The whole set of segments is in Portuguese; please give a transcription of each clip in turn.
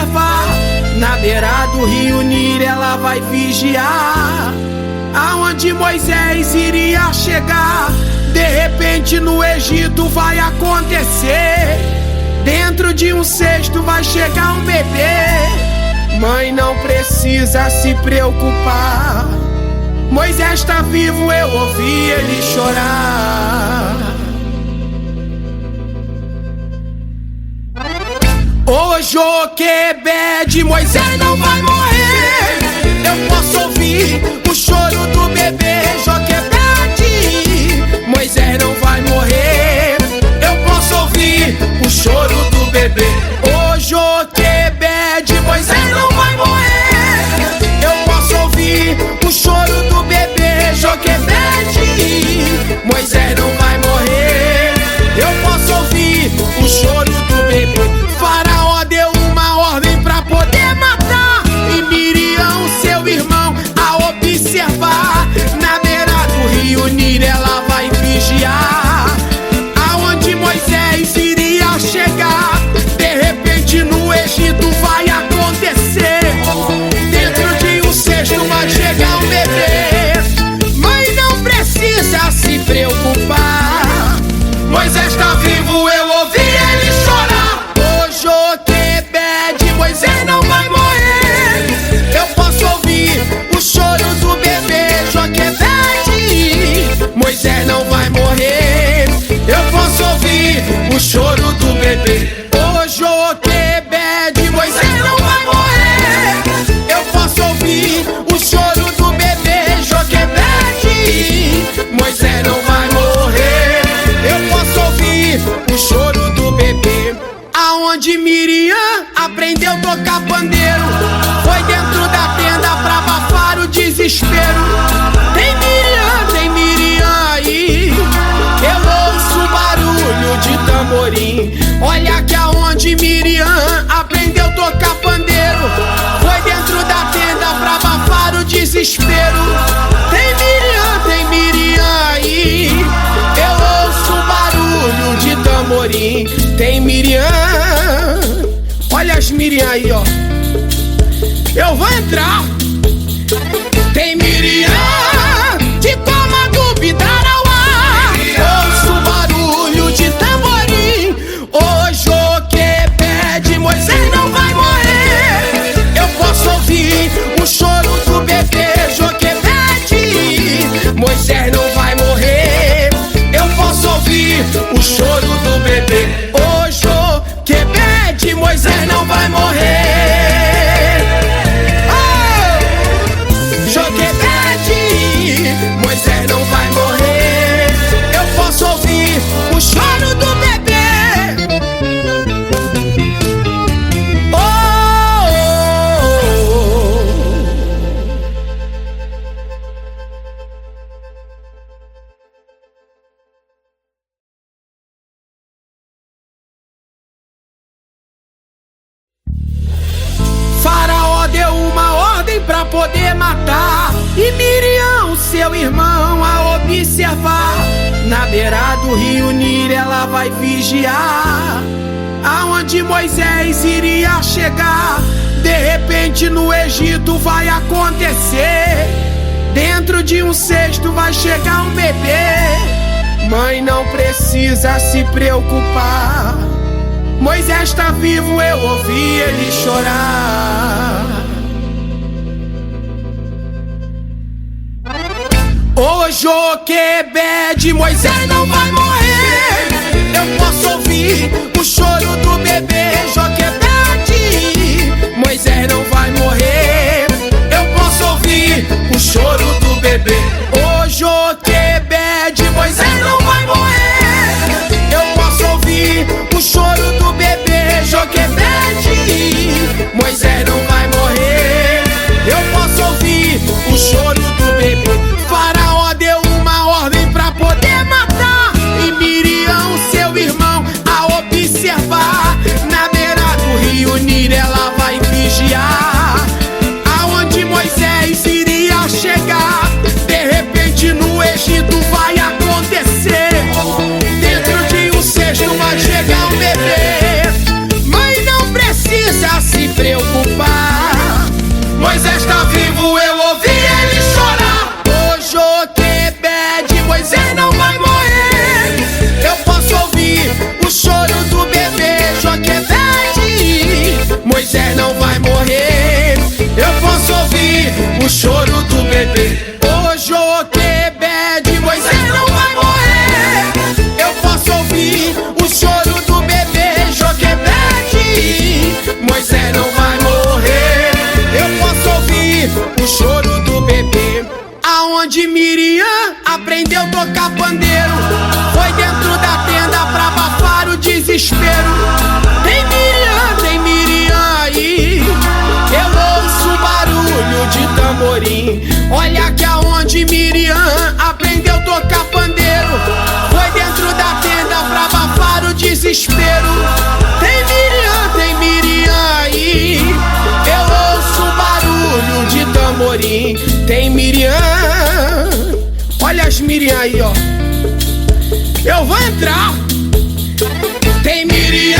observar. Na beira do rio Nilo ela vai vigiar aonde Moisés iria chegar. De repente no Egito vai acontecer, dentro de um cesto vai chegar um bebê. Mãe, não precisa se preocupar, Moisés tá vivo, eu ouvi ele chorar. Ô Joquebede, Moisés não vai morrer. Eu posso ouvir o choro do bebê. Joquebede, Moisés não vai morrer. Eu posso ouvir o choro do bebê. Ô Joquebede, Moisés não vai morrer. Eu posso ouvir o choro do bebê. Joquebede, Moisés não vai morrer. Eu posso ouvir o choro do bebê. Faraó deu uma ordem pra poder matar, e Miriam, seu irmão, a observar. Na beira do rio Nilo ela vai vigiar aonde Moisés iria chegar. De repente no Egito vai acontecer, dentro de um cesto vai chegar um bebê. Mãe, não precisa se preocupar, Moisés tá vivo, eu ouvi ele chorar. Ô Joquebede, Moisés não vai morrer. Eu posso ouvir o choro do bebê. Joquebede, Moisés não vai morrer. Eu posso ouvir o choro do bebê. Ô Joquebede, Moisés não vai morrer. Eu posso ouvir o choro do bebê. Joquebede, Moisés não vai morrer. Eu posso ouvir o choro do bebê. Aonde Miriam aprendeu a tocar pandeiro, foi dentro da tenda pra abafar o desespero. Tem Miriam aí, eu ouço barulho de tamborim. Olha que aonde Miriam aprendeu a tocar pandeiro, foi dentro da tenda pra abafar o desespero. Tem Miriam aí, eu ouço barulho de tamborim. Tem Miriam, olha as Miriam aí, ó. Eu vou entrar. Tem Miriam de como duvidar ao ar. Ouço barulho de tamborim. Ô Joquebede, Moisés não vai morrer. Eu posso ouvir o choro do bebê. Joquebede, Moisés não vai morrer. Eu posso ouvir o choro do bebê. Ô Joquebede, Moisés não vai morrer. Oh! Joquebede, Moisés não vai morrer. Eu posso ouvir o choro do bebê. Faraó deu uma ordem pra poder matar, e Miriam, seu irmão, a observar. Na beira do rio Nilo ela vai vigiar aonde Moisés iria chegar. De repente no Egito vai acontecer, dentro de um cesto vai chegar um bebê. Mãe, não precisa se preocupar, Moisés tá vivo, eu ouvi ele chorar. Ô Joquebede, Moisés não vai morrer. Eu posso ouvir o choro do bebê. Joquebede, Moisés não vai morrer. Eu posso ouvir o choro do bebê. Ô Joquebede, Moisés não vai morrer. Eu posso ouvir o choro do bebê. Joquebede, Moisés não vai morrer. Eu posso ouvir o choro do bebê. Faraó deu uma ordem pra poder matar, e Miriam, seu irmão, a observar. Na beira do rio Nilo ela vai vigiar aonde Moisés iria chegar. De repente no Egito vai acontecer, Moisés não vai morrer. Eu posso ouvir o choro do bebê Joquebede. Moisés não vai morrer. Eu posso ouvir o choro do bebê. Ô Joquebede, Moisés não vai morrer. Eu posso ouvir o choro do bebê Joquebede. Moisés não vai morrer. Eu posso ouvir o choro do bebê. Aonde Miriam aprendeu a tocar pandeiro, foi dentro da tenda pra abafar o desespero. Tem Miriam aí, eu ouço barulho de tamborim. Olha que aonde Miriam aprendeu a tocar pandeiro, foi dentro da tenda pra abafar o desespero. Tem Miriam aí, eu ouço barulho de tamborim. Tem Miriam, olha as Miriam aí, ó. Eu vou entrar. Tem Miriam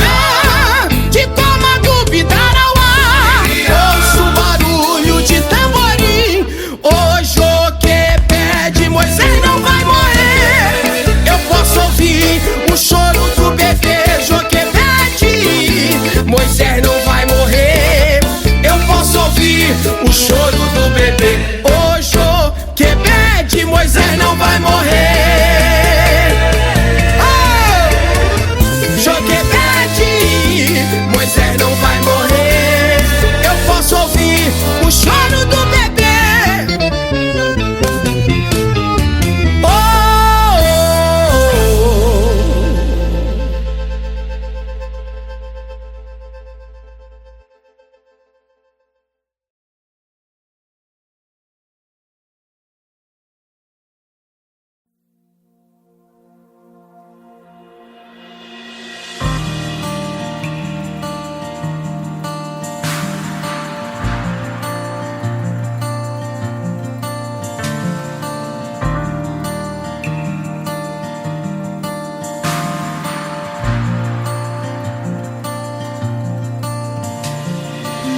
de coma do Bidarauá, ouço barulho de tamborim. Ô Joquebede, Moisés não vai morrer. Eu posso ouvir o choro do bebê Joquebede. Moisés não vai morrer. Eu posso ouvir o choro do bebê. Ô Joquebede, Moisés não vai morrer. Oh! Joquebede, Moisés não vai morrer. Eu posso ouvir o choro do bebê. Oh!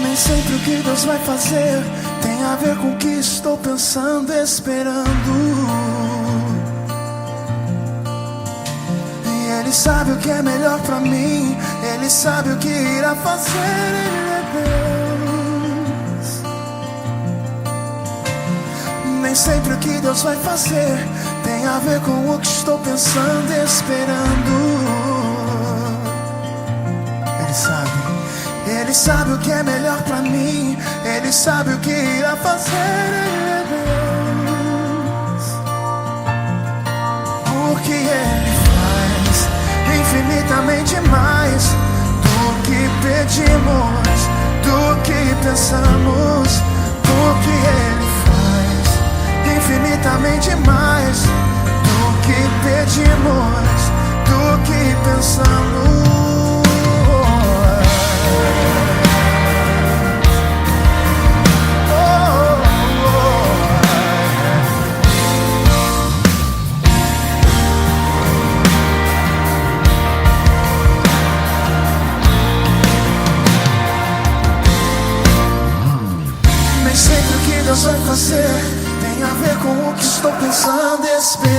Nem sempre o que Deus vai fazer tem a ver com o que estou pensando, esperando. E Ele sabe o que é melhor pra mim, Ele sabe o que irá fazer, Ele é Deus. Nem sempre o que Deus vai fazer tem a ver com o que estou pensando, esperando. Ele sabe o que é melhor pra mim, Ele sabe o que irá fazer, Ele é Deus. Porque Ele faz infinitamente mais do que pedimos, do que pensamos. Porque Ele faz infinitamente mais do que pedimos, do que pensamos. Deus vai fazer tem a ver com o que estou pensando, esperando.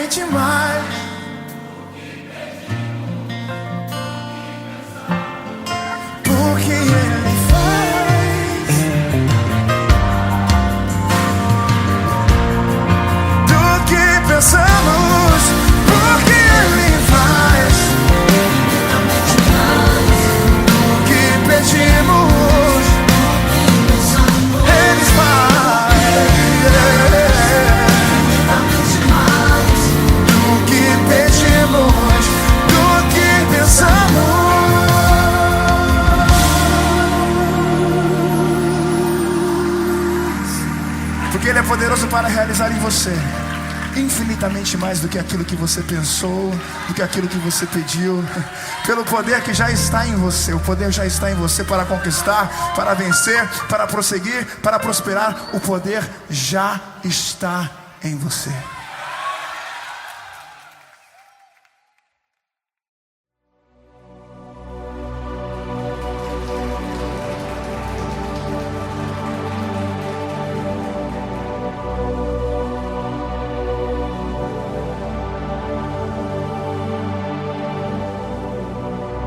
infinitamente mais do que Ele faz, do que pensamos, do que Ele faz, do que pedimos, Ele faz. Do que pedimos, do que pensamos. Porque Ele é poderoso para realizar em você infinitamente mais do que aquilo que você pensou, do que aquilo que você pediu. Pelo poder que já está em você. O poder já está em você para conquistar, para vencer, para prosseguir, para prosperar. O poder já está em você.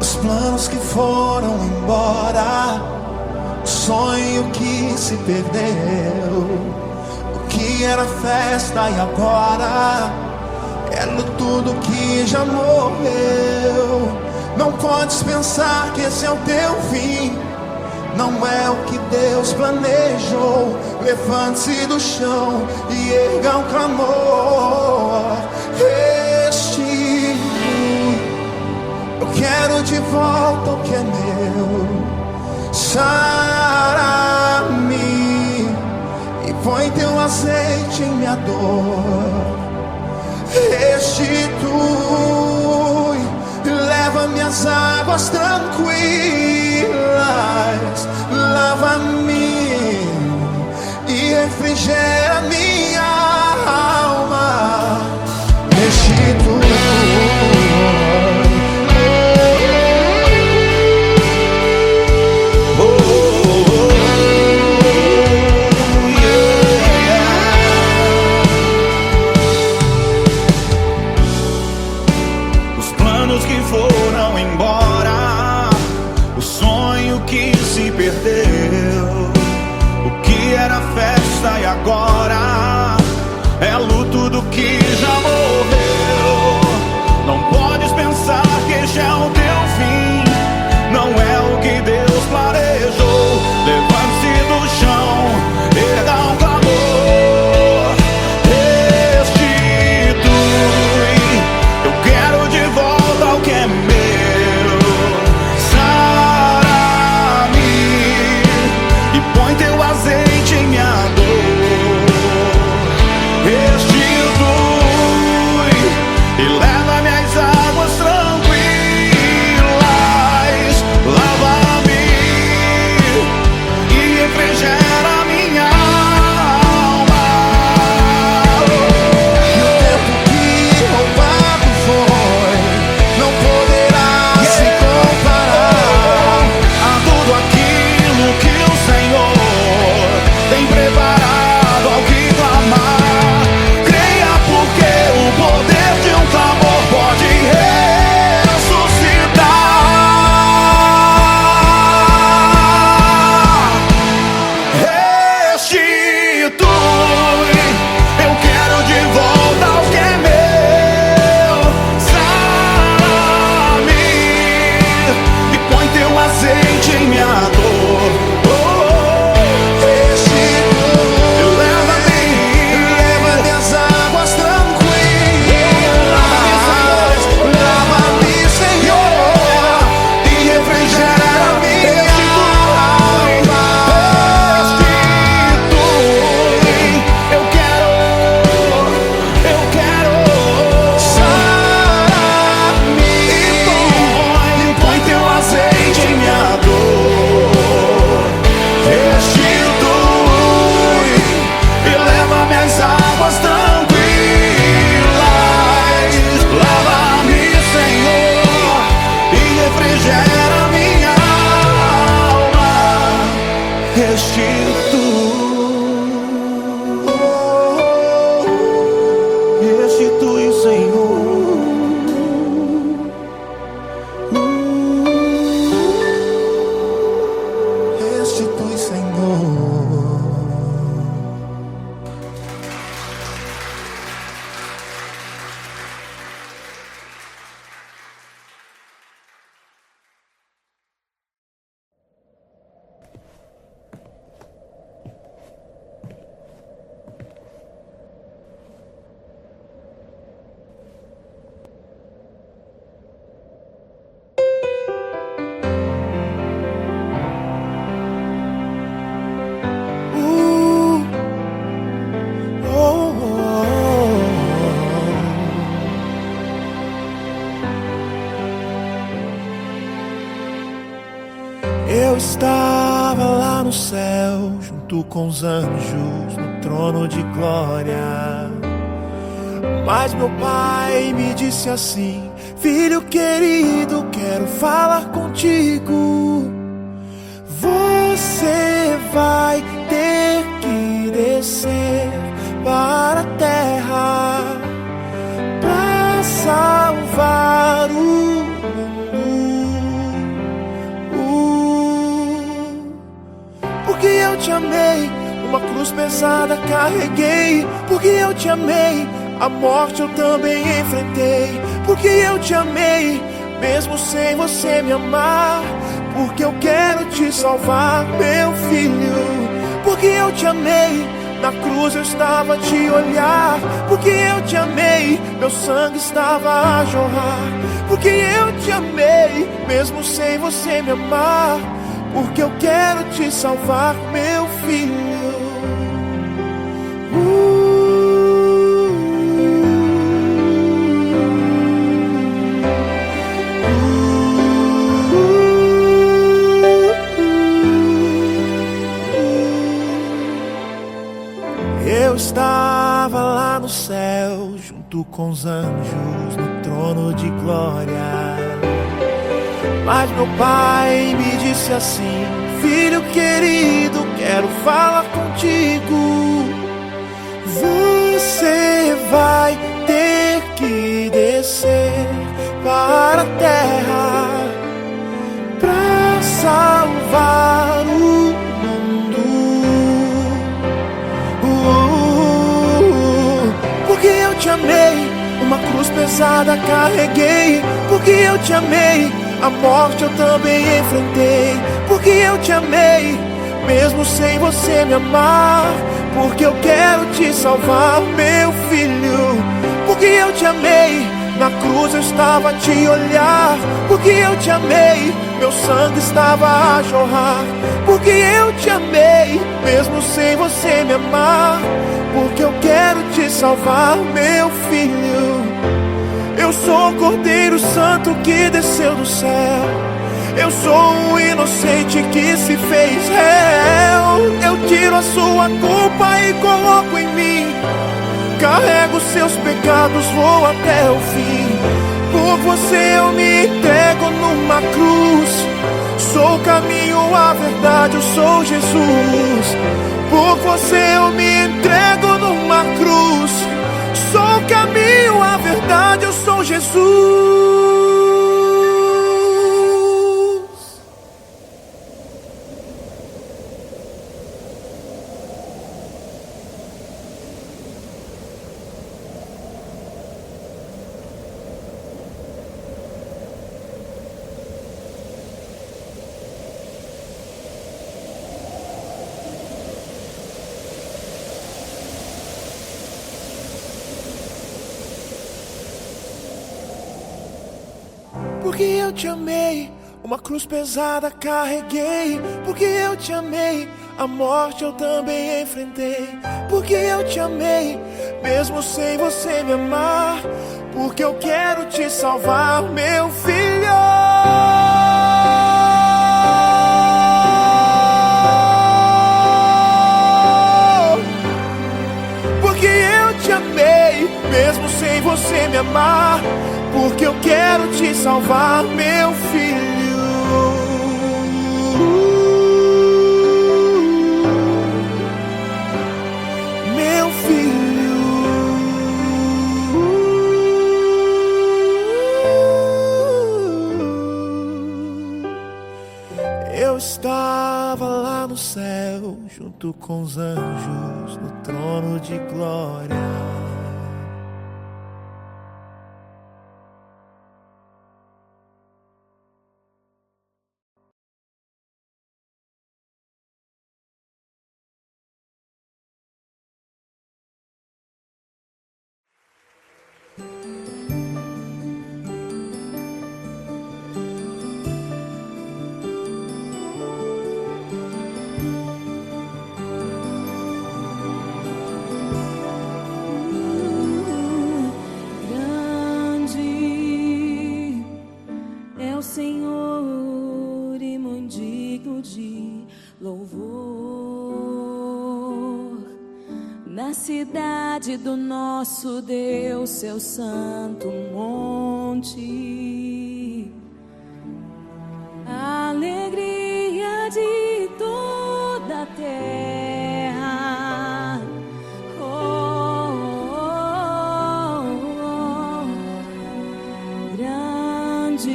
Os planos que foram embora, o sonho que se perdeu, o que era festa e agora é tudo que já morreu. Não podes pensar que esse é o teu fim, não é o que Deus planejou. Levante-se do chão e erga um clamor. Eu quero de volta o que é meu. Sara-me e põe teu azeite em minha dor. Restitui, leva-me às águas tranquilas. Lava-me e refrigera minha alma. Restitui. E agora é luto do que já morreu. Não podes pensar que este é o teu fim, não é o que Deus planejou. Levante-se do chão, erga um clamor. Restitui, eu quero de volta o que é meu. Sara-me e põe teu azeite em minha dor. Este estava lá no céu, junto com os anjos, no trono de glória. Mas meu pai me disse assim: filho querido, quero falar contigo. Você vai ter que descer para a terra para salvar o mundo. Porque eu te amei, uma cruz pesada carreguei. Porque eu te amei, a morte eu também enfrentei. Porque eu te amei, mesmo sem você me amar. Porque eu quero te salvar, meu filho. Porque eu te amei, na cruz eu estava a te olhar. Porque eu te amei, meu sangue estava a jorrar. Porque eu te amei, mesmo sem você me amar. Porque eu quero te salvar, meu filho. Eu estava lá no céu, junto com os anjos, no trono de glória. Mas meu pai me disse assim: filho querido, quero falar contigo. Você vai ter que descer para a terra para salvar o Porque eu te amei, uma cruz pesada carreguei. Porque eu te amei, a morte eu também enfrentei. Porque eu te amei, mesmo sem você me amar. Porque eu quero te salvar, meu filho. Porque eu te amei, na cruz eu estava a te olhar. Porque eu te amei, meu sangue estava a jorrar. Porque eu te amei, mesmo sem você me amar. Porque eu quero te salvar, meu filho. Eu sou o Cordeiro Santo que desceu do céu. Eu sou o inocente que se fez réu. Eu tiro a sua culpa e coloco em mim. Carrego seus pecados, vou até o fim. Por você eu me entrego numa cruz. Sou o caminho, a verdade, eu sou Jesus. Por você eu me entrego numa cruz. Sou o caminho, a verdade, eu sou Jesus. Porque eu te amei, uma cruz pesada carreguei. Porque eu te amei, a morte eu também enfrentei. Porque eu te amei, mesmo sem você me amar. Porque eu quero te salvar, meu filho. Porque eu te amei, mesmo sem você me amar. Porque eu quero te salvar, meu filho. Meu filho. Eu estava lá no céu, junto com os anjos, no trono de glória. de louvor na cidade do nosso Deus, seu santo monte. A alegria de toda a terra. Grande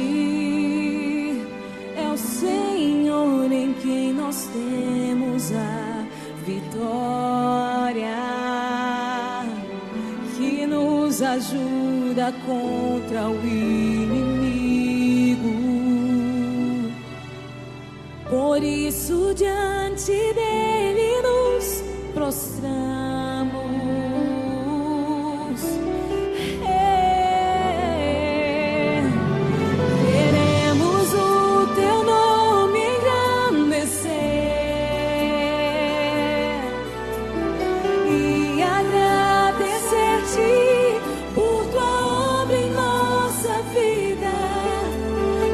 é o Senhor em quem nós temos a vitória, que nos ajuda contra o inimigo. Por isso diante dele nos prostramos. Queremos o teu nome engrandecer e agradecer-te por tua obra em nossa vida.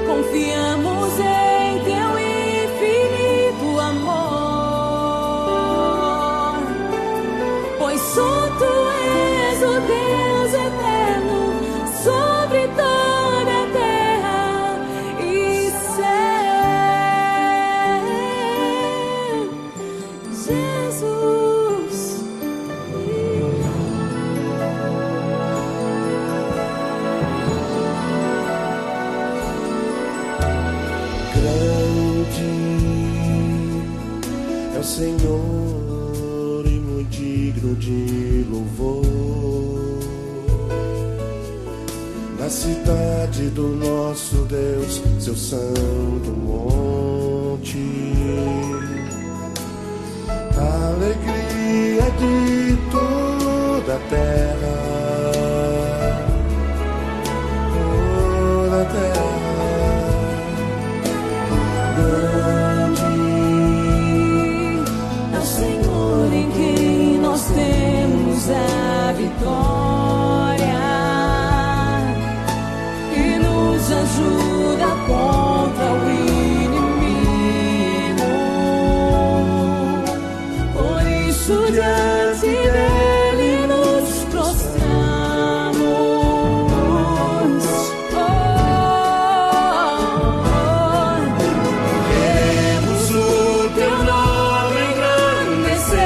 Confiamos em teu infinito amor, pois só tu és o Deus eterno sobre toda a terra e céu. Jesus, grande é o Senhor e muito digno de louvor na cidade do nosso Deus, seu santo monte. A alegria de toda a terra, toda a terra. Grande é o Senhor em quem nós temos a vitória, que nos ajuda contra o inimigo. Por isso diante dele nos prostramos. queremos o teu nome engrandecer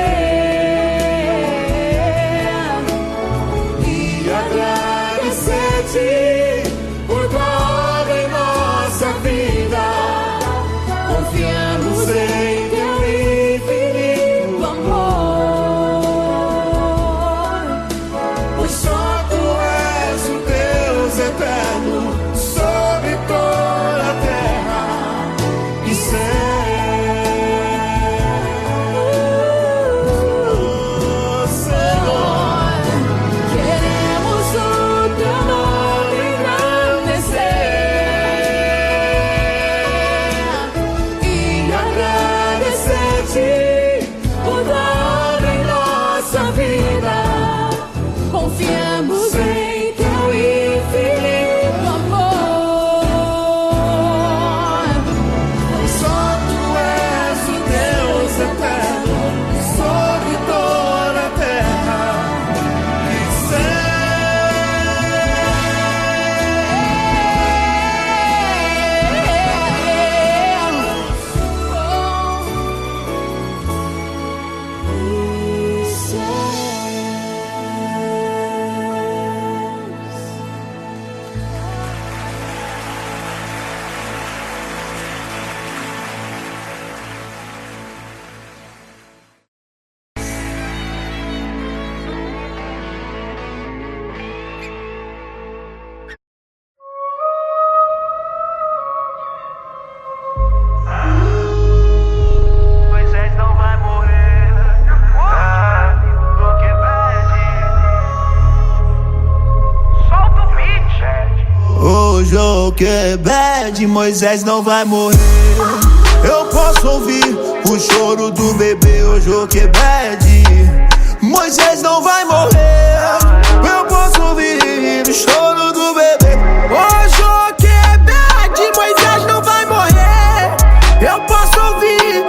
e agradecer-te por tua obra em nossa vida. Confiamos em teu infinito amor, pois só tu és o Deus eterno sobre toda a terra e céu. Senhor, Queremos o teu nome engrandecer e agradecer-te por tua obra em nossa vida. Confiamos em teu infinito amor, pois só tu és o Deus eterno sobre toda a terra e Moisés não vai morrer. Solta o beat. O Joquebed, Moisés não vai morrer. Eu posso ouvir o choro do bebê, o Joquebed. Moisés não vai morrer. Eu posso ouvir o choro do bebê. O Joquebed, Moisés não vai morrer. Eu posso ouvir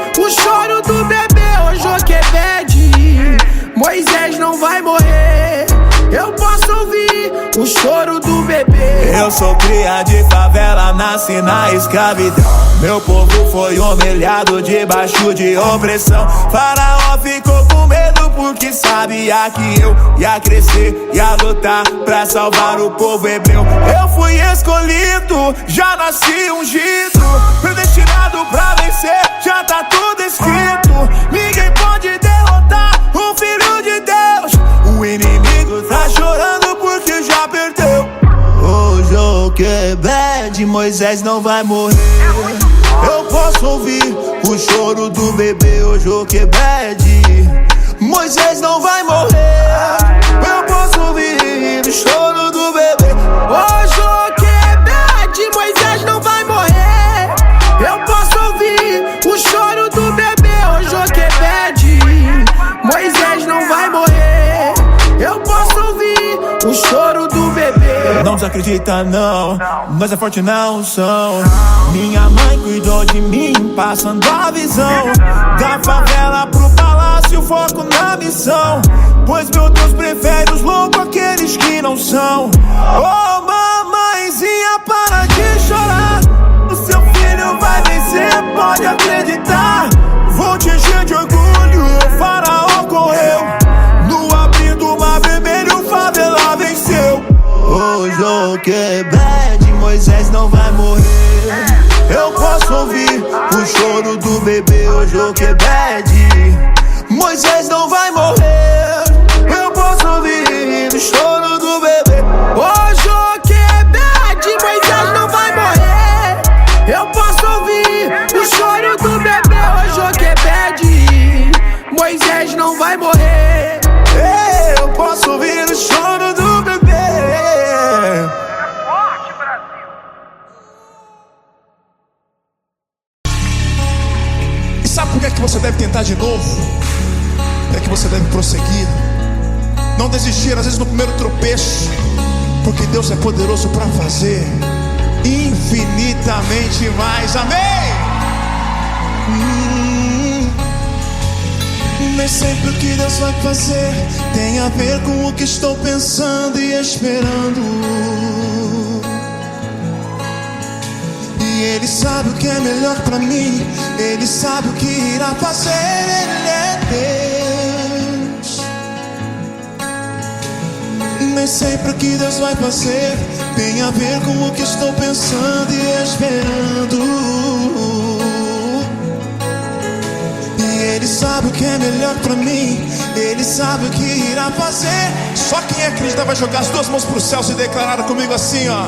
o choro do bebê. Eu sou cria de favela, nasci na escravidão. Meu povo foi humilhado debaixo de opressão. Faraó ficou com medo porque sabia que eu ia crescer, ia lutar pra salvar o povo hebreu. Eu fui escolhido, já nasci ungido, predestinado pra vencer, já tá tudo escrito. Ninguém pode derrotar o Filho de Deus. O inimigo tá chorando porque já perdeu. O Joquebed, Moisés não vai morrer. Eu posso ouvir o choro do bebê, o Joquebed, Moisés não vai morrer. Eu posso ouvir o choro do bebê. Ô Joquebed, Moisés não vai morrer. Eu posso ouvir o choro do bebê. Ô Joquebed, Moisés não vai morrer. Eu posso ouvir o choro do bebê. Não desacredita não, nós é forte na unção. Minha mãe cuidou de mim, passando a visão. Da favela pro palácio, foco na missão. Pois meu Deus prefere os loucos àqueles que não são. Oh mamãezinha, para de chorar. O seu filho vai vencer, pode acreditar. Vou te encher de orgulho, o Faraó correu. No abrir do mar vermelho, favela venceu. O Joquebed, Moisés não vai morrer. Eu posso ouvir o choro do bebê, o Joquebed, Moisés não vai morrer. Eu posso ouvir o choro do bebê. Ô Joquebed, Moisés não vai morrer. Eu posso ouvir o choro do bebê. Ô Joquebed, Moisés não vai morrer. Eu posso ouvir o choro do bebê. Forte, Brasil. E sabe por que é que você deve tentar de novo? Por que é que você deve prosseguir? Não desistir, às vezes no primeiro tropeço, porque Deus é poderoso para fazer infinitamente mais. Amém? Nem sempre o que Deus vai fazer tem a ver com o que estou pensando e esperando. E Ele sabe o que é melhor pra mim, Ele sabe o que irá fazer. Ele é Deus. Nem sempre o que Deus vai fazer tem a ver com o que estou pensando e esperando. Ele sabe o que é melhor pra mim, Ele sabe o que irá fazer. Só quem acredita vai jogar as duas mãos pros céus e declarar comigo assim, ó.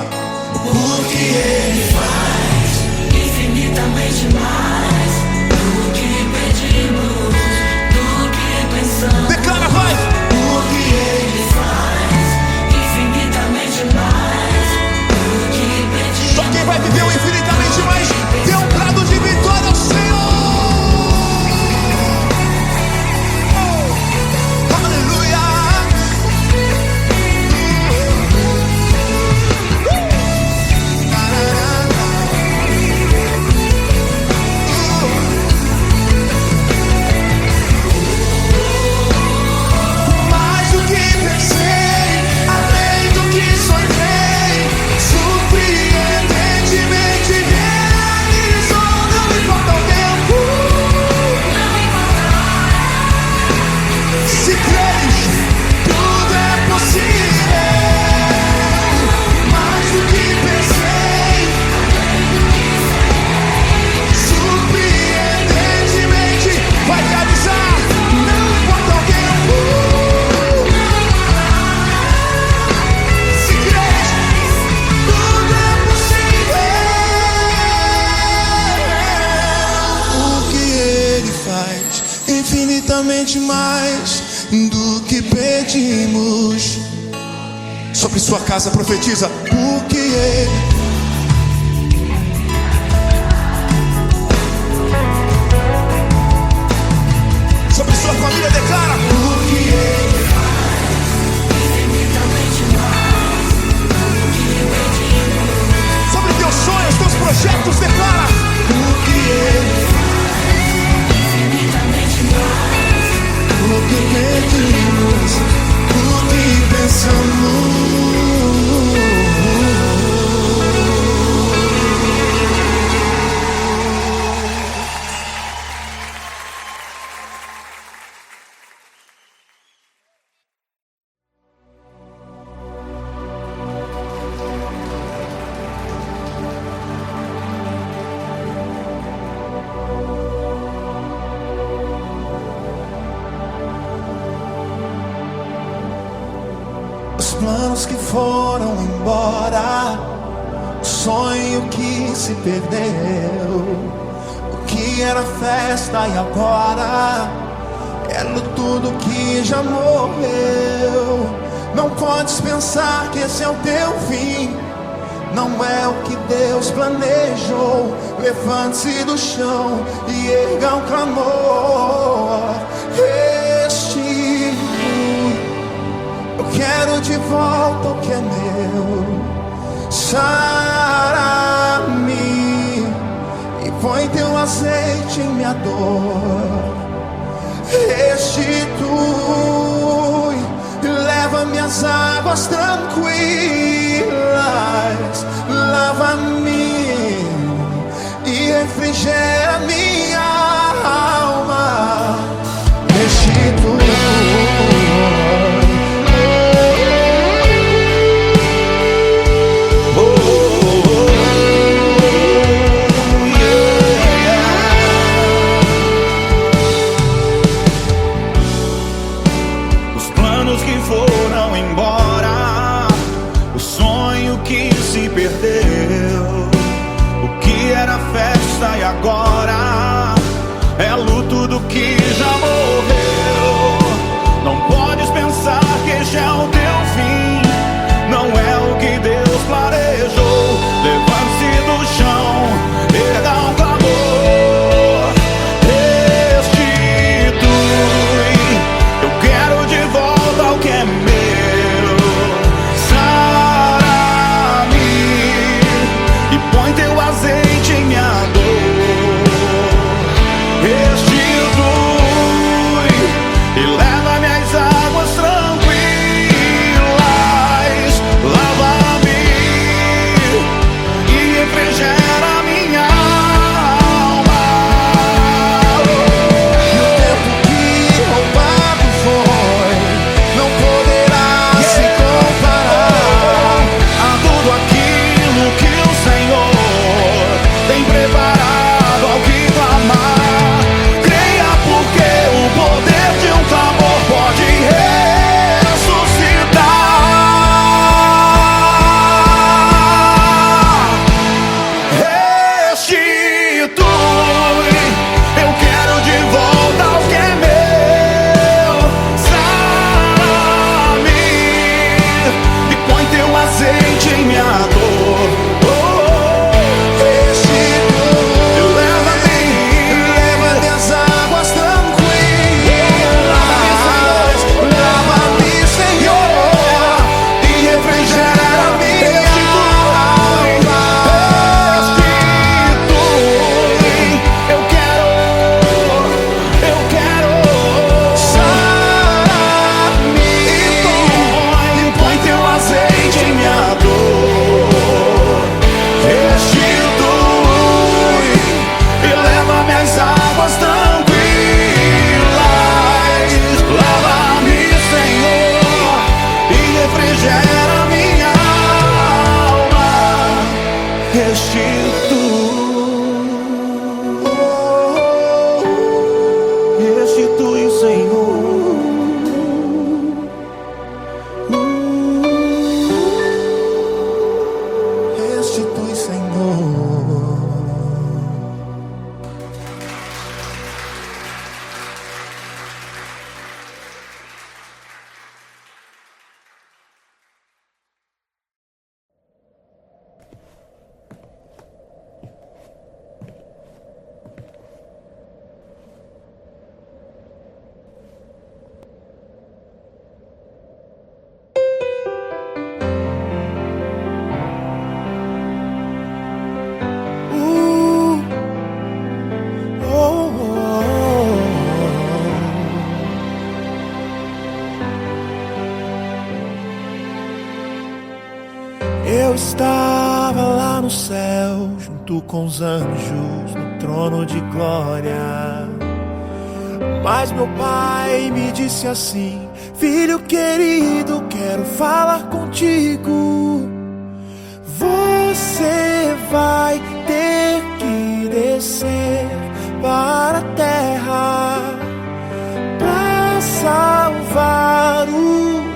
O que Ele faz, infinitamente mais do que pedimos, do que pensamos. Declara, vai! O que Ele faz, infinitamente mais do que pedimos. Só quem vai viver o infinitamente mais tem um brado de vitória ao Senhor. Infinitamente mais do que pedimos. Sobre sua casa profetiza o que Ele. Sobre sua família declara o que Ele faz. Infinitamente mais do que pedimos. Sobre teus sonhos, teus projetos declara o que Ele faz. O que pedimos, o que pensamos. planos que foram embora, o sonho que se perdeu, o que era festa e agora é tudo que já morreu. Não podes pensar que esse é o teu fim, não é o que Deus planejou. Levante-se do chão e erga um clamor. Restitui, eu quero de volta o que é meu. Sara-me e põe teu azeite em minha dor. Restitui, leva minhas águas tranquilas, lava-me e refrigera minha alma. Restitui. Festa e agora é luto do que já morreu. Não podes pensar que este é o teu fim, não é o que Deus planejou. Levante-se do chão, erga um clamor. Restitui, eu quero de volta o que é meu. Sara-me e põe teu azeite em minha dor. Restitui e leva-me às águas tranquilas. Lava-me e refrigera minha alma. E o tempo que roubado foi não poderá se comparar a tudo aquilo que o Senhor tem preparado ao que clamar. Creia, porque o poder de um clamor pode ressuscitar. Restitui, eu quero de volta o que é meu. Sara-me e põe teu azeite em minha dor. Restitui, Senhor. Restitui, Senhor. Eu estava lá no céu, junto com os anjos, no trono de glória. Mas meu pai me disse assim: filho querido, quero falar contigo. Você vai ter que descer para a terra para salvar o mundo.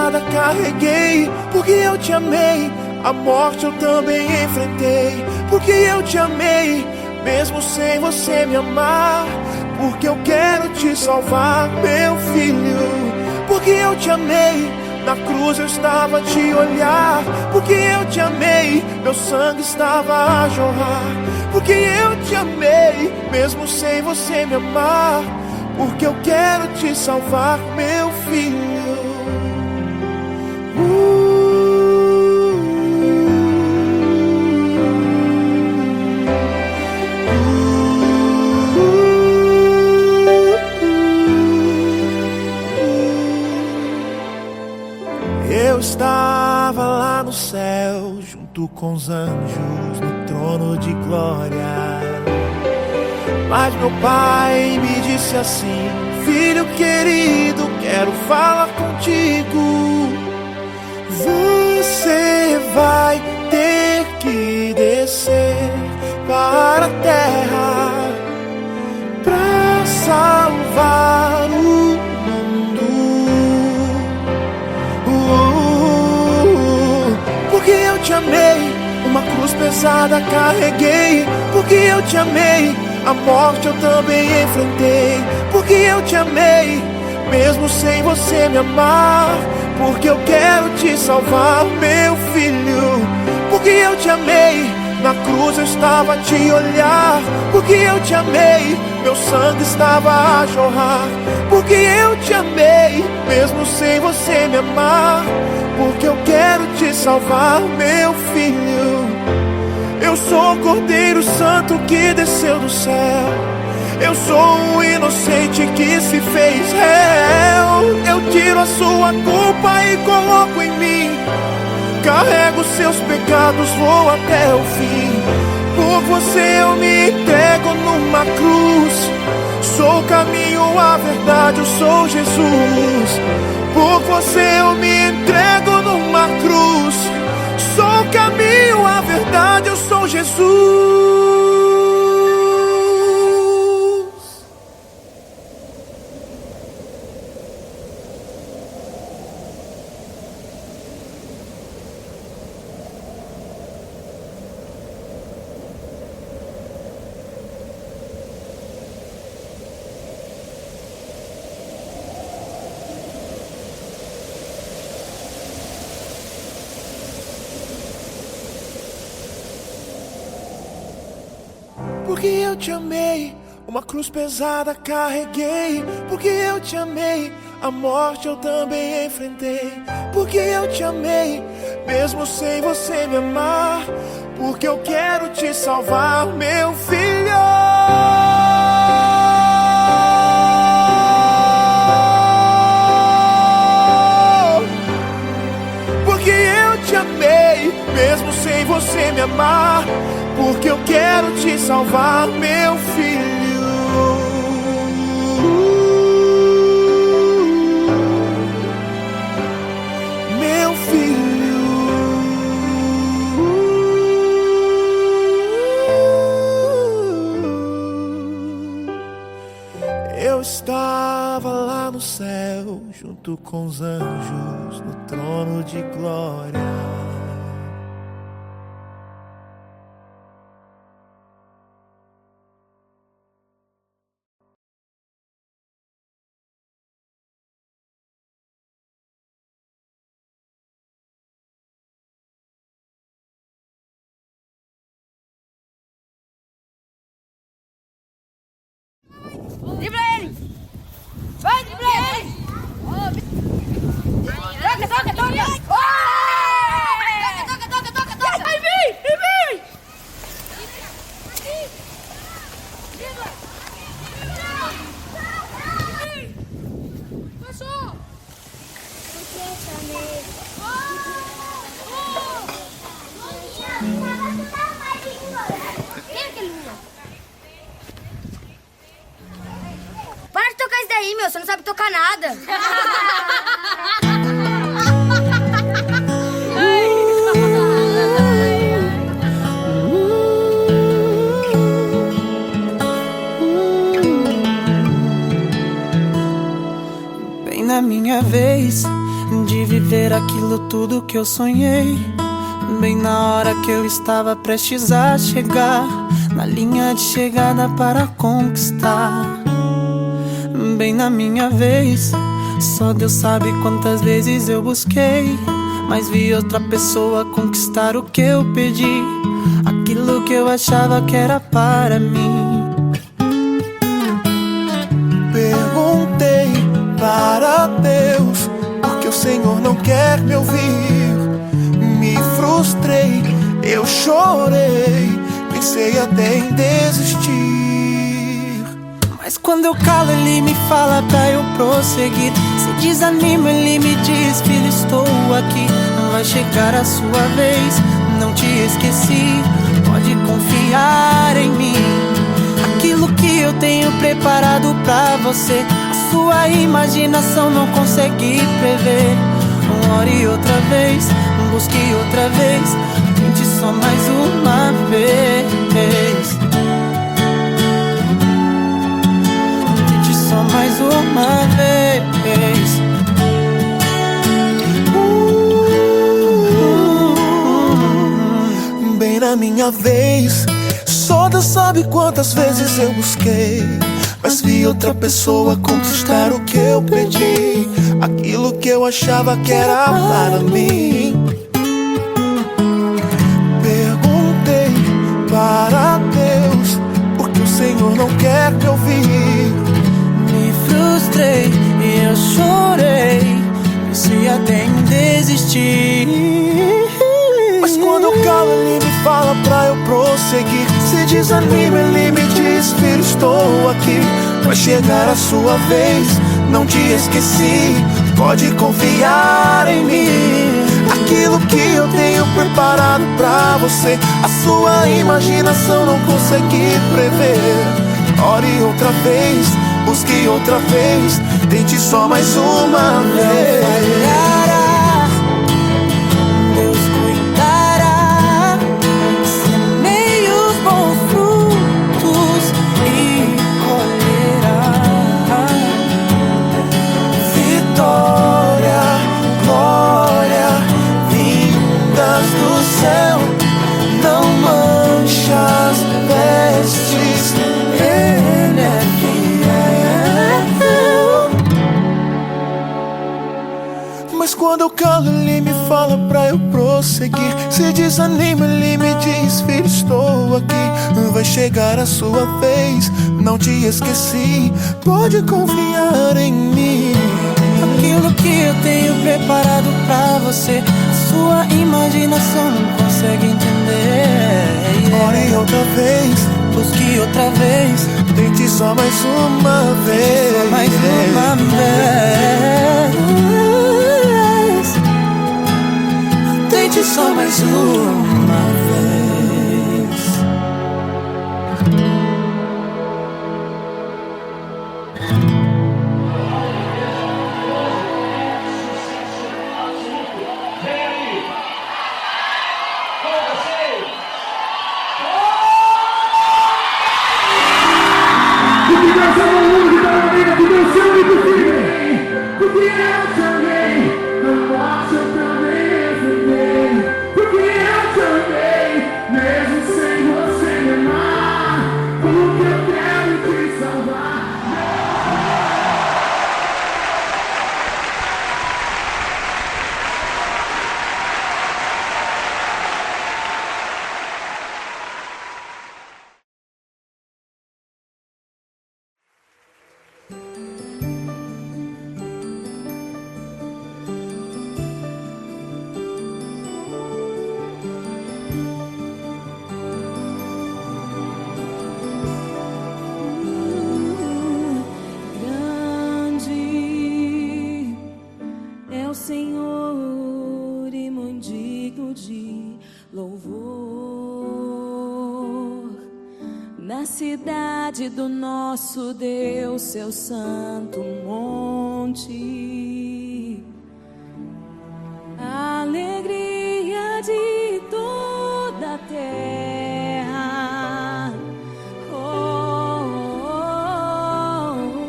pesada carreguei, porque eu te amei. A morte eu também enfrentei, porque eu te amei, mesmo sem você me amar. Porque eu quero te salvar, meu filho. Porque eu te amei, na cruz eu estava a te olhar. Porque eu te amei, meu sangue estava a jorrar. Porque eu te amei, mesmo sem você me amar. Porque eu quero te salvar, meu filho. Eu estava lá no céu, junto com os anjos, no trono de glória. Mas meu pai me disse assim: filho querido, quero falar contigo. Você vai ter que descer para a terra pra salvar o mundo. Porque eu te amei, uma cruz pesada carreguei. Porque eu te amei, a morte eu também enfrentei. Porque eu te amei, mesmo sem você me amar. Porque eu quero te salvar, meu filho. Porque eu te amei, na cruz eu estava a te olhar. Porque eu te amei, meu sangue estava a jorrar. Porque eu te amei, mesmo sem você me amar. Porque eu quero te salvar, meu filho. Eu sou o Cordeiro Santo que desceu do céu. Eu sou um inocente que se fez réu. Eu tiro a sua culpa e coloco em mim. Carrego seus pecados, vou até o fim. Por você eu me entrego numa cruz. Sou o caminho, a verdade, eu sou Jesus. Por você eu me entrego numa cruz. Sou o caminho, a verdade, eu sou Jesus. Porque eu te amei, uma cruz pesada carreguei. Porque eu te amei, a morte eu também enfrentei. Porque eu te amei, mesmo sem você me amar. Porque eu quero te salvar, meu filho. Porque eu te amei, mesmo sem você me amar. Porque eu quero te salvar, meu filho. Meu filho. Eu estava lá no céu, junto com os anjos, no trono de glória. Dribla ele! Vai, dribla ele! Toca, toca, toca! Toca, toca, toca, toca! Vai, vem! Vem! Dribla! Passou! Quem é aquele menino? Para de tocar isso daí, meu. Você não sabe tocar nada. Bem na minha vez de viver aquilo tudo que eu sonhei. Bem na hora que eu estava prestes a chegar, na linha de chegada para conquistar. Bem na minha vez, só Deus sabe quantas vezes eu busquei, mas vi outra pessoa conquistar o que eu pedi, aquilo que eu achava que era para mim. Perguntei para Deus porque o Senhor não quer me ouvir. Me frustrei, eu chorei, pensei até em desistir. Mas quando eu calo ele me fala pra eu prosseguir. Se desanima ele me diz: filho, estou aqui, vai chegar a sua vez, não te esqueci, pode confiar em mim. Aquilo que eu tenho preparado pra você, a sua imaginação não consegue prever. Ore outra vez, busque outra vez, tente só mais uma vez. Tente só mais uma vez. Bem na minha vez, só Deus sabe quantas vezes eu busquei, mas vi outra pessoa conquistar o que eu pedi, aquilo que eu achava que era para mim. Perguntei para Deus porque o Senhor não quer me ouvir. Me frustrei e eu chorei, pensei até em desistir. Mas quando eu calo ele me fala pra eu prosseguir. Se desanima ele me diz: filho, estou aqui, vai chegar a sua vez, não te esqueci, pode confiar em mim. Aquilo que eu tenho preparado pra você, a sua imaginação não consegue prever. Ore outra vez, busque outra vez, tente só mais uma vez. Deus cuidará, semeie os bons frutos e colherá Vitória, glória, vindas do céu, não mancha as vestes, Ele é fiel. Mas quando eu calo ele me fala pra eu prosseguir. Se desanima ele me diz: filho, estou aqui, vai chegar a sua vez, não te esqueci, pode confiar em mim. aquilo que eu tenho preparado pra você, a sua imaginação não consegue entender. Ore outra vez, busque outra vez, tente só mais uma vez. só mais uma vez. Tente só mais uma vez. Cidade do nosso Deus, seu santo monte, a alegria de toda a terra. Oh, oh,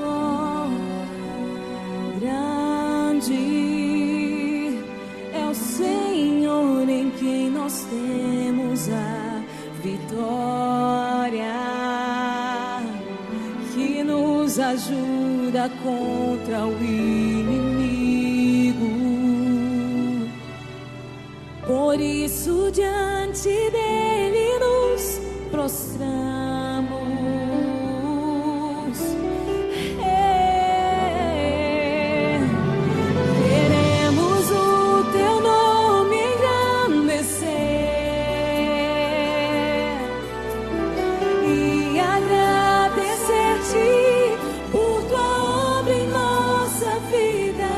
oh, oh. Grande nos ajuda contra o inimigo. Por isso diante dele nos prostramos. Queremos o teu nome engrandecer e agradecer-te por tua obra em nossa vida.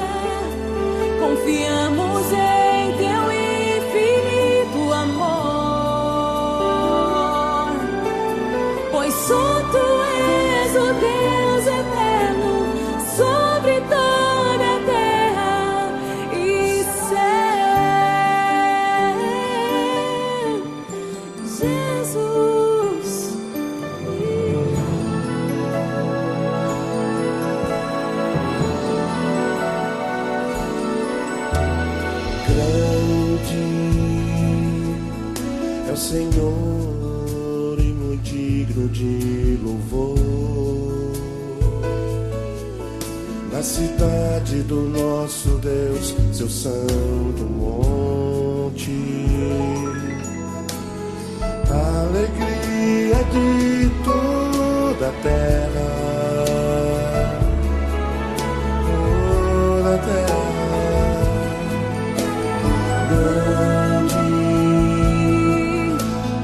Confiamos em teu infinito amor, pois só tu és o Deus eterno sobre toda a terra e céu. Jesus. Grande é o Senhor e muito digno de louvor. Na cidade do nosso Deus, seu santo monte, a alegria de toda a terra, toda a terra.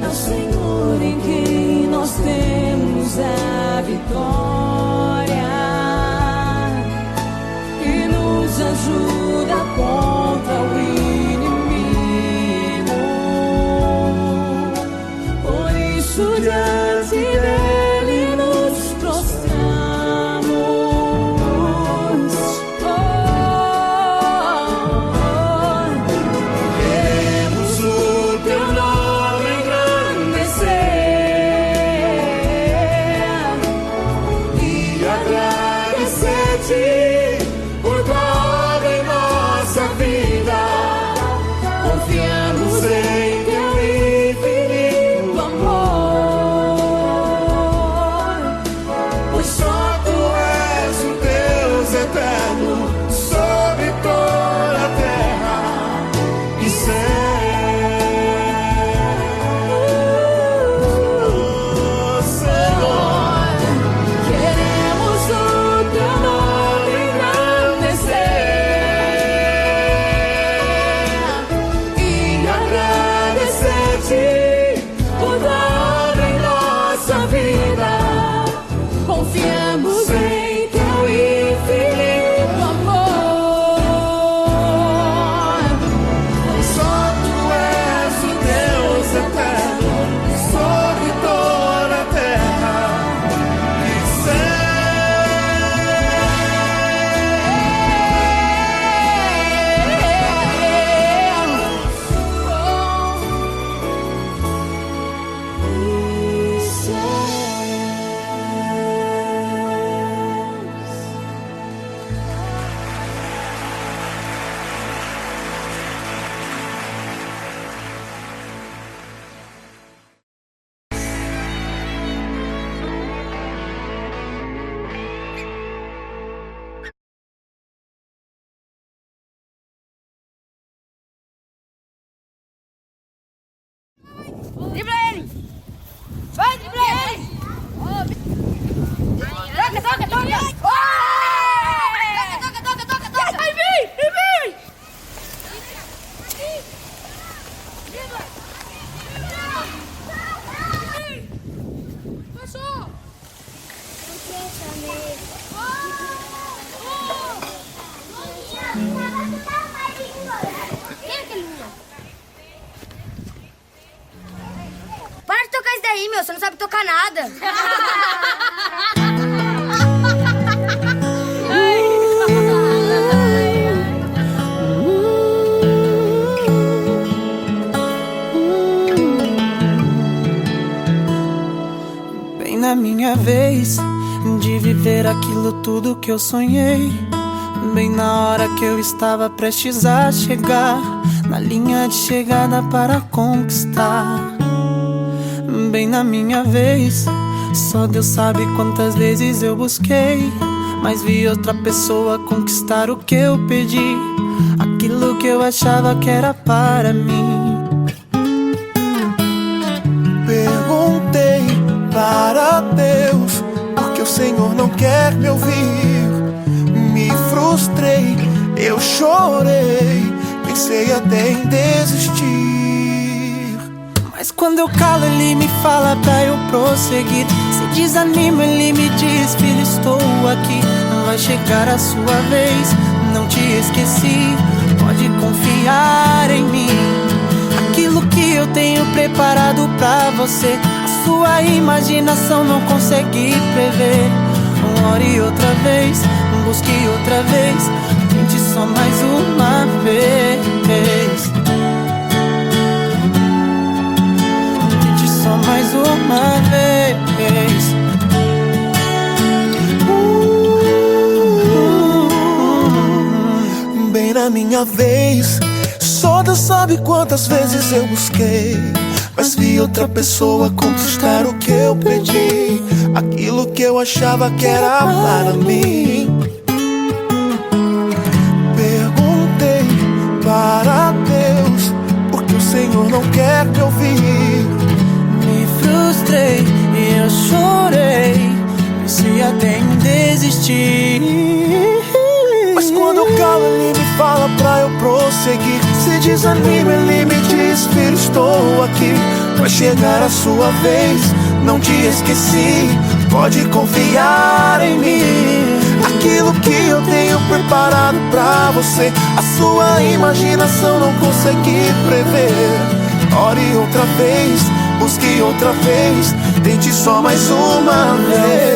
É o Senhor em quem nós temos a vitória e nos ajuda contra o inimigo. Por isso diante dele nos prostramos. Queremos o teu nome engrandecer e agradecer-te por tua obra em nossa vida. Confiamos em teu infinito amor, pois só tu és o Deus eterno sobre toda a terra e céu. Senhor, queremos o teu nome engrandecer e agradecer-te por tua obra em nossa vida. Confiamos em teu infinito amor, pois só tu és o Deus eterno sobre toda a terra e Dribla ele! Vai, dribla ele! Toca, toca, toca! Toca, toca, toca, toca! Vai vir! Vai vir! Dribla! Passou! Para de tocar isso daí, meu. Você não sabe tocar nada. Bem na minha vez de viver aquilo tudo que eu sonhei. Bem na hora que eu estava prestes a chegar na linha de chegada para conquistar. Bem na minha vez Só Deus sabe quantas vezes eu busquei, mas vi outra pessoa conquistar o que eu pedi, aquilo que eu achava que era para mim. Perguntei para Deus porque o Senhor não quer me ouvir. Me frustrei, eu chorei, pensei até em desistir. Mas quando eu calo, Ele me fala pra eu prosseguir. Se desanima, Ele me diz: filho, estou aqui. Vai chegar a sua vez, não te esqueci. Pode confiar em mim. Aquilo que eu tenho preparado pra você, a sua imaginação não consegue prever. Ore outra vez, busque outra vez, tente só mais uma vez. Tente só mais uma vez. Bem na minha vez. Só Deus sabe quantas vezes eu busquei, mas vi outra pessoa conquistar o que eu pedi, aquilo que eu achava que era para mim. Perguntei para Deus porque o Senhor não quer me ouvir. Me frustrei e eu chorei, pensei até em desistir. Mas quando eu calo, Ele me fala pra eu prosseguir. Se desanima, Ele me diz: filho, estou aqui. Vai chegar a sua vez, não te esqueci. Pode confiar em mim. Aquilo que eu tenho preparado pra você, a sua imaginação não consegue prever. Ore outra vez, busque outra vez, tente só mais uma vez.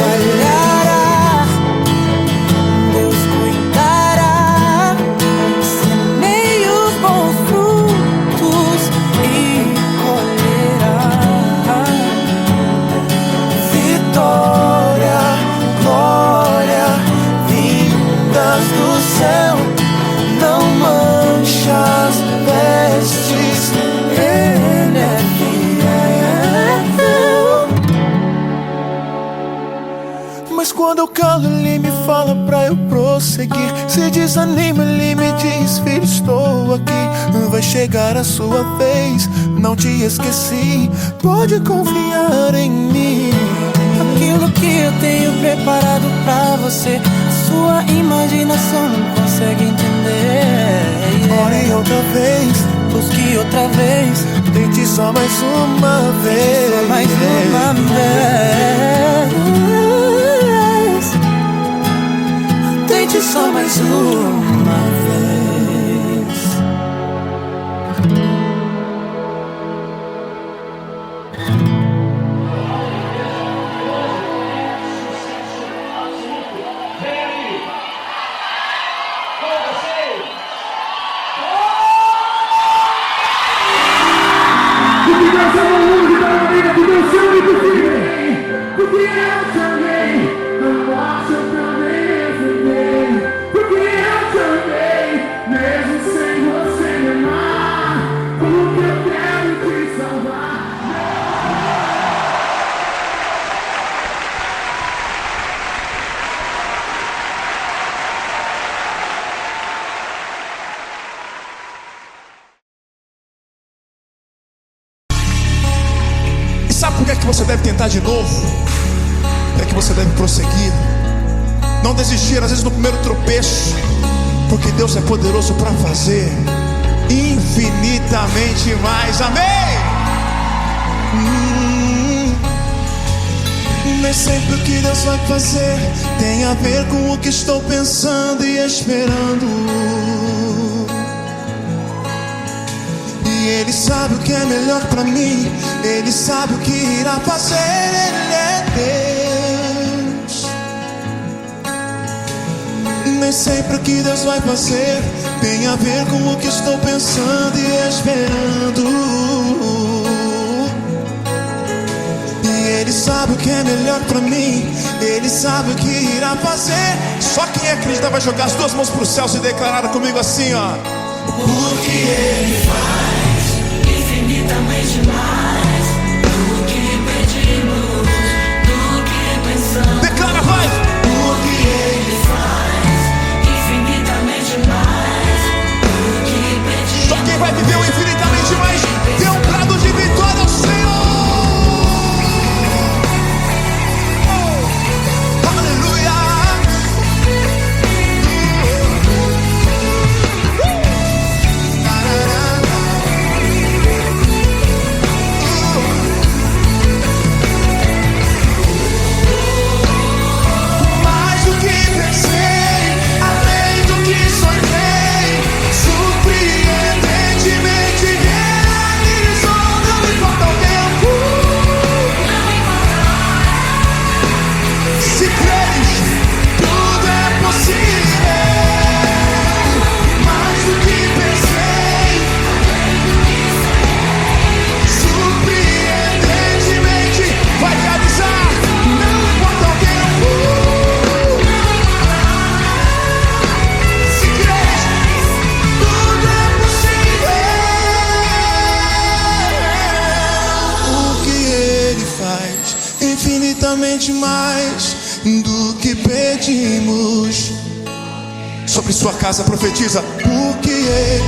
Não mancha as vestes, Ele é fiel. Mas quando eu calo, Ele me fala pra eu prosseguir. Se desanima, Ele me diz: filho, estou aqui. Vai chegar a sua vez, não te esqueci. Pode confiar em mim. Aquilo que eu tenho preparado pra você, a sua imaginação não consegue entender. Ore outra vez, busque outra vez, tente só mais uma vez. só mais uma vez. Tente só mais uma vez. Sabe por que é que você deve tentar de novo? Por que é que você deve prosseguir? Não desistir, às vezes, no primeiro tropeço, porque Deus é poderoso para fazer infinitamente mais. Amém? Nem sempre o que Deus vai fazer tem a ver com o que estou pensando e esperando. Ele sabe o que é melhor pra mim, Ele sabe o que irá fazer, Ele é Deus. Nem sempre o que Deus vai fazer tem a ver com o que estou pensando e esperando. E Ele sabe o que é melhor pra mim, Ele sabe o que irá fazer. Só quem acredita vai jogar as duas mãos pro céu e declarar comigo assim, ó: porque Ele faz infinitamente mais do que pedimos, do infinitamente mais do que pedimos. Sobre sua casa profetiza, porque Ele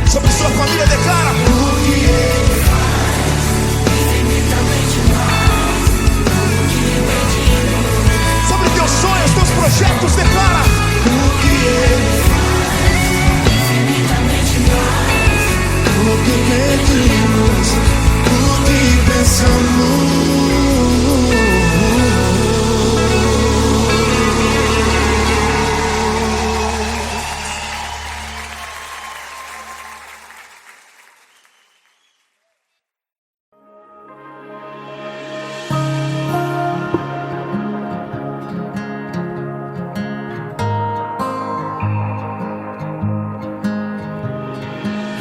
sobre sua família declara, porque Ele faz infinitamente mais do que pedimos. Sobre teus sonhos, teus projetos declara, porque Ele faz infinitamente mais do que pedimos, do que pensamos.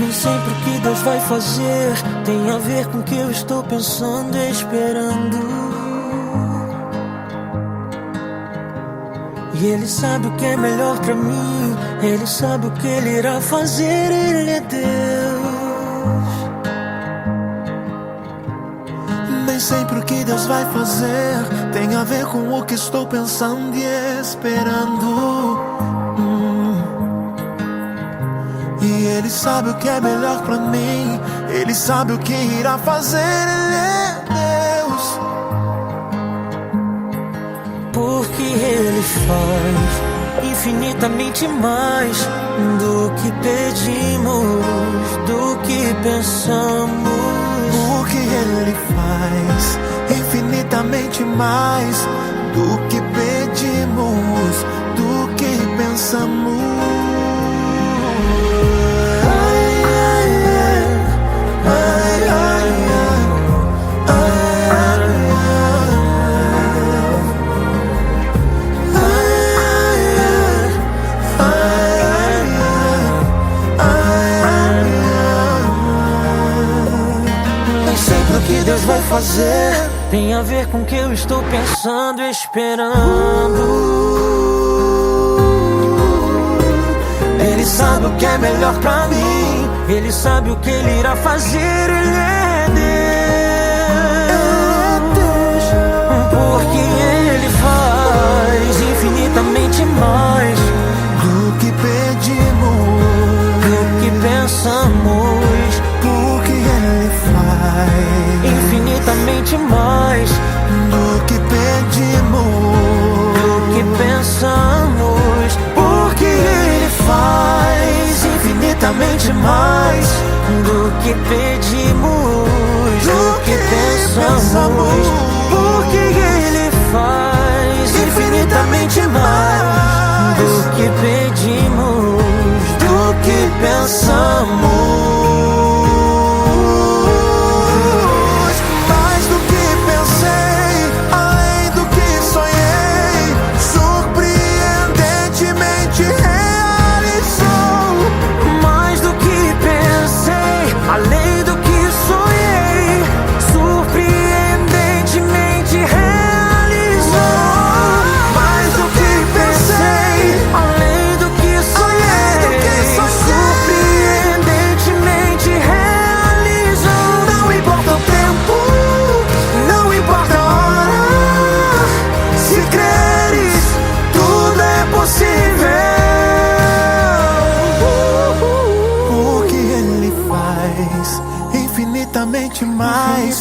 Nem sempre o que Deus vai fazer tem a ver com o que eu estou pensando e esperando. E Ele sabe o que é melhor pra mim, Ele sabe o que Ele irá fazer, Ele é Deus. Nem sempre o que Deus vai fazer tem a ver com o que estou pensando e esperando. E Ele sabe o que é melhor pra mim, Ele sabe o que irá fazer, Ele é Deus. Porque Ele faz infinitamente mais do que pedimos, do que pensamos. Porque Ele faz infinitamente mais do que pedimos, do que pensamos. Deus vai fazer tem a ver com o que eu estou pensando e esperando. Ele sabe o que é melhor pra mim, Ele sabe o que Ele irá fazer, Ele é Deus. Porque Ele faz infinitamente mais do que pedimos, do que pensamos. Porque Ele faz infinitamente mais do que pedimos, do que pensamos. Porque Ele faz infinitamente mais do que pedimos, do que pensamos. Porque Ele faz infinitamente mais do que pedimos, do que pensamos. Mais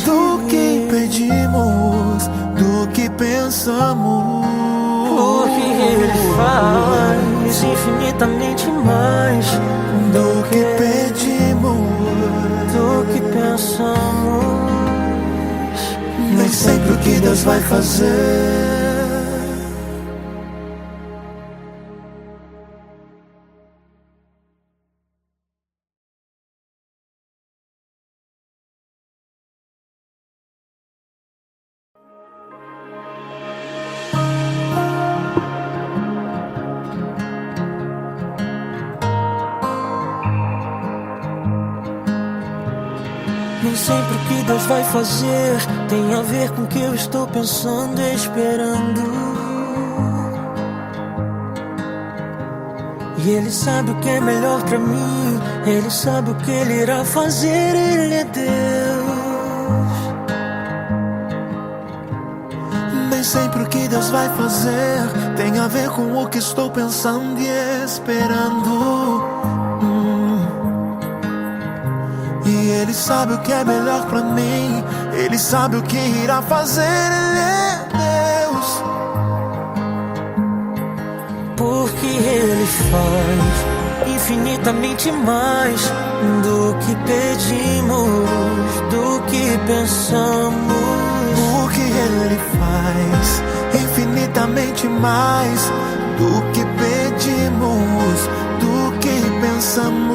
do que pedimos, do que pensamos. Porque Ele faz infinitamente mais do que pedimos, do que pensamos. Nem sempre o que Deus vai fazer Nem sempre o que Deus vai fazer tem a ver com o que eu estou pensando e esperando. E Ele sabe o que é melhor pra mim. Ele sabe o que Ele irá fazer. Ele é Deus. Nem sempre o que Deus vai fazer tem a ver com o que estou pensando e esperando. E Ele sabe o que é melhor pra mim. Ele sabe o que irá fazer. Ele é Deus. Porque Ele faz infinitamente mais do que pedimos, do que pensamos. Porque Ele faz infinitamente mais do que pedimos, do que pensamos.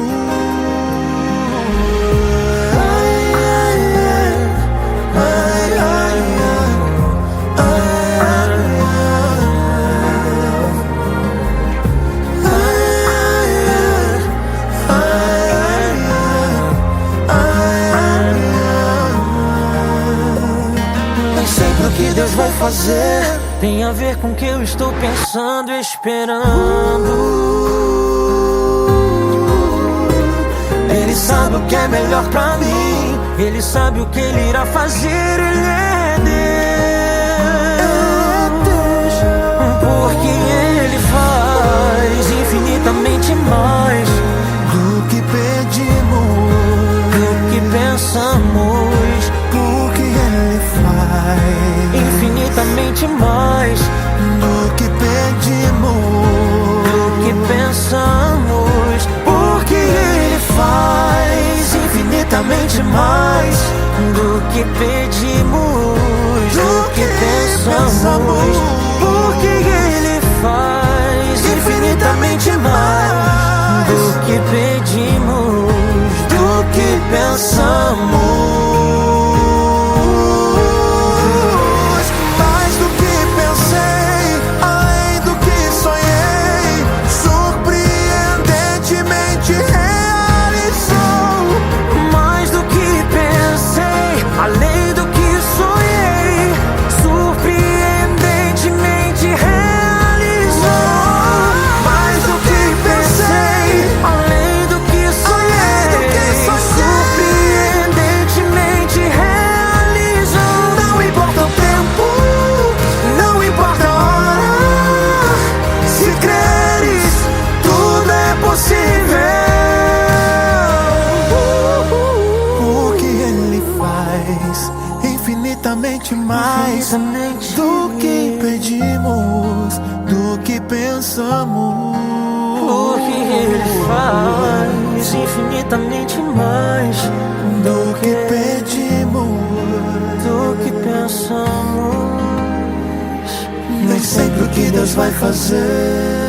O que Deus vai fazer tem a ver com o que eu estou pensando e esperando. Ele sabe o que é melhor pra mim. Ele sabe o que Ele irá fazer. Ele é Deus. Porque Ele faz infinitamente mais do que pedimos, do que pensamos. Porque Ele faz infinitamente mais do que pedimos, do que pensamos. Porque Ele faz infinitamente mais do que pedimos, do que pensamos. Porque Ele faz infinitamente mais do que pedimos, do que pensamos. Infinitamente mais do que pedimos, do que pensamos. Porque Ele faz infinitamente mais do que pedimos, do que pensamos. Nem sempre o que Deus vai fazer